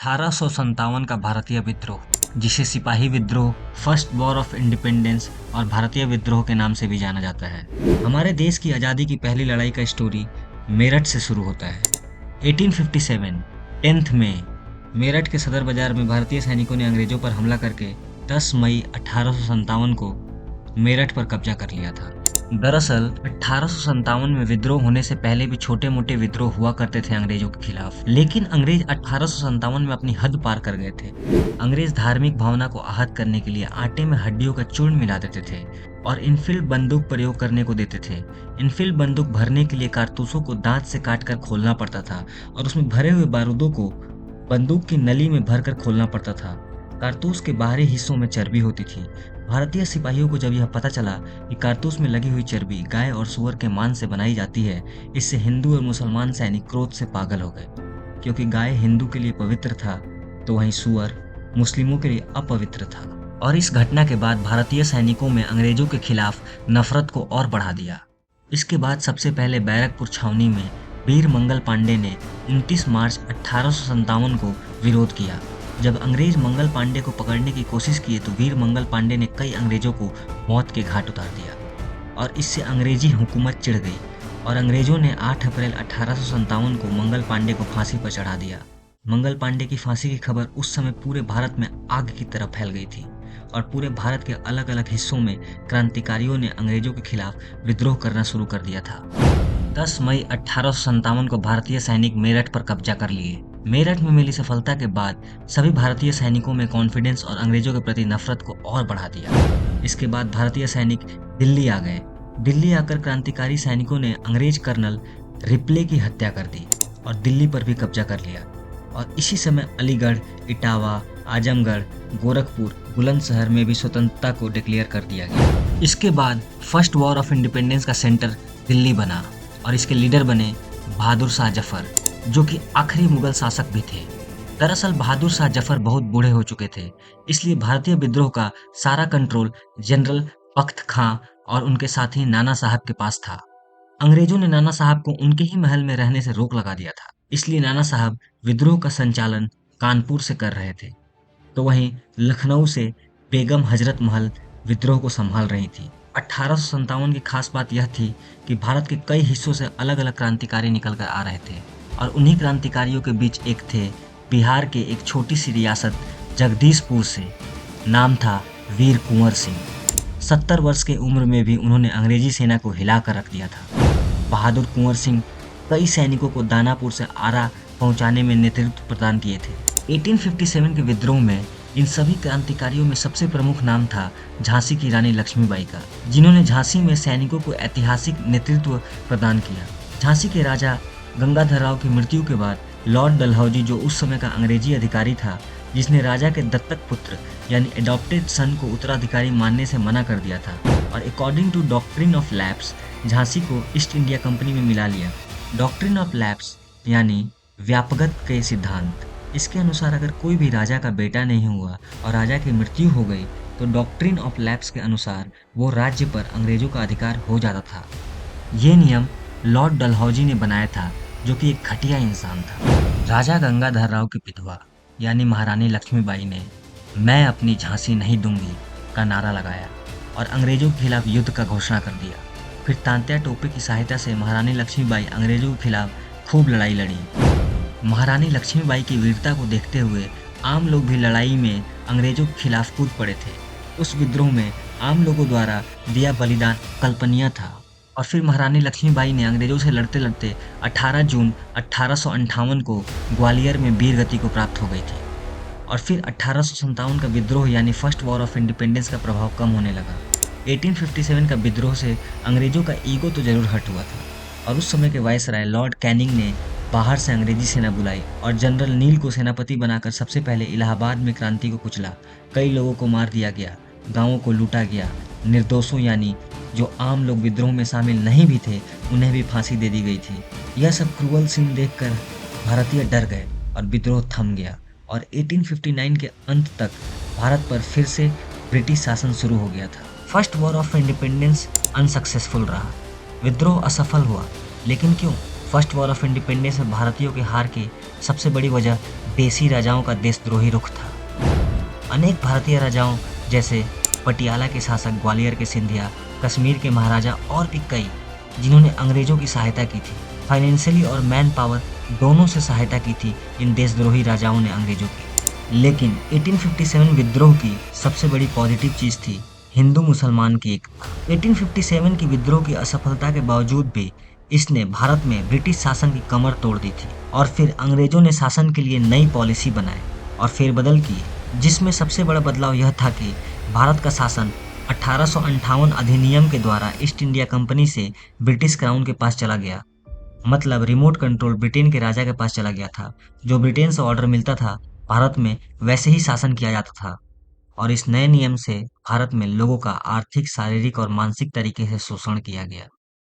1857 का भारतीय विद्रोह, जिसे सिपाही विद्रोह, फर्स्ट वॉर ऑफ इंडिपेंडेंस और भारतीय विद्रोह के नाम से भी जाना जाता है, हमारे देश की आज़ादी की पहली लड़ाई का स्टोरी मेरठ से शुरू होता है। 1857 10 मई, मेरठ के सदर बाजार में भारतीय सैनिकों ने अंग्रेजों पर हमला करके 10 मई 1857 को मेरठ पर कब्जा कर लिया था। दरअसल 1857 में विद्रोह होने से पहले भी छोटे मोटे विद्रोह हुआ करते थे अंग्रेजों के खिलाफ, लेकिन अंग्रेज 1857 में अपनी हद पार कर गए थे। अंग्रेज धार्मिक भावना को आहत करने के लिए आटे में हड्डियों का चूर्ण मिला देते थे और इनफील्ड बंदूक प्रयोग करने को देते थे। इनफील्ड बंदूक भरने के लिए कारतूसों को दांत से काटकर खोलना पड़ता था और उसमें भरे हुए बारूदों को बंदूक की नली में भरकर खोलना पड़ता था। कारतूस के बाहरी हिस्सों में चर्बी होती थी। भारतीय सिपाहियों को जब यह पता चला कि कारतूस में लगी हुई चर्बी गाय और सुअर के मांस से बनाई जाती है, इससे हिंदू और मुसलमान सैनिक क्रोध से पागल हो गए, क्योंकि गाय हिंदू के लिए पवित्र था तो वहीं सुअर मुस्लिमों के लिए अपवित्र था। और इस घटना के बाद भारतीय सैनिकों में अंग्रेजों के खिलाफ नफरत को और बढ़ा दिया। इसके बाद सबसे पहले बैरकपुर छावनी में वीर मंगल पांडे ने 29 मार्च 1857 को विरोध किया। जब अंग्रेज मंगल पांडे को पकड़ने की कोशिश किए तो वीर मंगल पांडे ने कई अंग्रेजों को मौत के घाट उतार दिया और इससे अंग्रेजी हुकूमत चिढ़ गई और अंग्रेजों ने 8 अप्रैल 1857 को मंगल पांडे को फांसी पर चढ़ा दिया। मंगल पांडे की फांसी की खबर उस समय पूरे भारत में आग की तरह फैल गई थी और पूरे भारत के अलग अलग हिस्सों में क्रांतिकारियों ने अंग्रेजों के खिलाफ विद्रोह करना शुरू कर दिया था। 10 मई 1857 को भारतीय सैनिक मेरठ पर कब्जा कर लिए। मेरठ में मिली सफलता के बाद सभी भारतीय सैनिकों में कॉन्फिडेंस और अंग्रेजों के प्रति नफरत को और बढ़ा दिया। इसके बाद भारतीय सैनिक दिल्ली आ गए। दिल्ली आकर क्रांतिकारी सैनिकों ने अंग्रेज कर्नल रिप्ले की हत्या कर दी और दिल्ली पर भी कब्जा कर लिया। और इसी समय अलीगढ़, इटावा, आजमगढ़, गोरखपुर, बुलंदशहर में भी स्वतंत्रता को डिक्लेयर कर दिया गया। इसके बाद फर्स्ट वॉर ऑफ इंडिपेंडेंस का सेंटर दिल्ली बना और इसके लीडर बने बहादुर शाह जफर, जो कि आखिरी मुगल शासक भी थे। दरअसल बहादुर शाह जफर बहुत बूढ़े हो चुके थे, इसलिए भारतीय विद्रोह का सारा कंट्रोल जनरल बख्त खां और उनके साथी नाना साहब के पास था। अंग्रेजों ने नाना साहब को उनके ही महल में रहने से रोक लगा दिया था, इसलिए नाना साहब विद्रोह का संचालन कानपुर से कर रहे थे, तो वहीं लखनऊ से बेगम हजरत महल विद्रोह को संभाल रही थी। 1857 की खास बात यह थी कि भारत के कई हिस्सों से अलग अलग क्रांतिकारी निकल कर आ रहे थे और उन्हीं क्रांतिकारियों के बीच एक थे बिहार के एक छोटी सी रियासत जगदीशपुर से, नाम था वीर कुंवर सिंह। 70 वर्ष के उम्र में भी उन्होंने अंग्रेजी सेना को हिला कर रख दिया था। बहादुर कुंवर सिंह कई सैनिकों को दानापुर से आरा पहुंचाने में नेतृत्व प्रदान किए थे। 1857 के विद्रोह में इन सभी क्रांतिकारियों में सबसे प्रमुख नाम था झांसी की रानी लक्ष्मीबाई का, जिन्होंने झांसी में सैनिकों को ऐतिहासिक नेतृत्व प्रदान किया। झांसी के राजा गंगाधर राव की मृत्यु के बाद लॉर्ड डलहौजी, जो उस समय का अंग्रेजी अधिकारी था, जिसने राजा के दत्तक पुत्र यानी एडॉप्टेड सन को उत्तराधिकारी मानने से मना कर दिया था और according to doctrine of lapse Jhansi को ईस्ट इंडिया कंपनी में मिला लिया। डॉक्ट्रिन ऑफ लैप्स यानी व्यापकता के सिद्धांत, इसके अनुसार अगर कोई भी राजा का बेटा नहीं हुआ और राजा की मृत्यु हो गई तो डॉक्ट्रिन ऑफ लैप्स के अनुसार वो राज्य पर अंग्रेजों का अधिकार हो जाता था। ये नियम लॉर्ड डलहौजी ने बनाया था, जो कि एक घटिया इंसान था। राजा गंगाधर राव की विधवा यानी महारानी लक्ष्मीबाई ने मैं अपनी झांसी नहीं दूंगी का नारा लगाया और अंग्रेजों के खिलाफ युद्ध का घोषणा कर दिया। फिर तांत्या टोपे की सहायता से महारानी लक्ष्मीबाई अंग्रेजों के खिलाफ खूब लड़ाई लड़ी। महारानी लक्ष्मीबाई की वीरता को देखते हुए आम लोग भी लड़ाई में अंग्रेजों के खिलाफ कूद पड़े थे। उस विद्रोह में आम लोगों द्वारा दिया बलिदान कल्पनीय था। और फिर महारानी लक्ष्मीबाई ने अंग्रेजों से लड़ते लड़ते 18 जून 1858 को ग्वालियर में वीर गति को प्राप्त हो गई थी। और फिर 1857 का विद्रोह यानी फर्स्ट वॉर ऑफ इंडिपेंडेंस का प्रभाव कम होने लगा। 1857 का विद्रोह से अंग्रेजों का ईगो तो जरूर हट हुआ था और उस समय के वायसराय लॉर्ड कैनिंग ने बाहर से अंग्रेजी सेना बुलाई और जनरल नील को सेनापति बनाकर सबसे पहले इलाहाबाद में क्रांति को कुचला। कई लोगों को मार दिया गया, गांवों को लूटा गया, निर्दोषों यानी जो आम लोग विद्रोह में शामिल नहीं भी थे उन्हें भी फांसी दे दी गई थी। यह सब क्रूअल सीन देखकर भारतीय डर गए और विद्रोह थम गया और 1859 के अंत तक भारत पर फिर से ब्रिटिश शासन शुरू हो गया था। First war of independence unsuccessful रहा, विद्रोह असफल हुआ, लेकिन क्यों? फर्स्ट वॉर ऑफ इंडिपेंडेंस में भारतीयों के हार की सबसे बड़ी वजह देसी राजाओं का देशद्रोही रुख था। अनेक भारतीय राजाओं जैसे पटियाला के शासक ग्वालियर के सिंधिया, कश्मीर के महाराजा और भी कई जिन्होंने अंग्रेजों की सहायता की थी, फाइनेंशियली और मैन पावर दोनों से सहायता की थी इन देशद्रोही राजाओं ने अंग्रेजों की। लेकिन 1857 विद्रोह की सबसे बड़ी पॉजिटिव चीज थी हिंदू मुसलमान की एकता। 1857 की विद्रोह की असफलता के बावजूद भी इसने भारत में ब्रिटिश शासन की कमर तोड़ दी थी और फिर अंग्रेजों ने शासन के लिए नई पॉलिसी बनाई और फेरबदल किए, जिसमें सबसे बड़ा बदलाव यह था कि भारत का शासन 1858 अधिनियम के द्वारा ईस्ट इंडिया कंपनी से ब्रिटिश क्राउन के पास चला गया। मतलब रिमोट कंट्रोल ब्रिटेन के राजा के पास चला गया था। जो ब्रिटेन से ऑर्डर मिलता था, भारत में वैसे ही शासन किया जाता था। और इस नए नियम से भारत में लोगों का आर्थिक, शारीरिक और मानसिक तरीके से शोषण किया गया।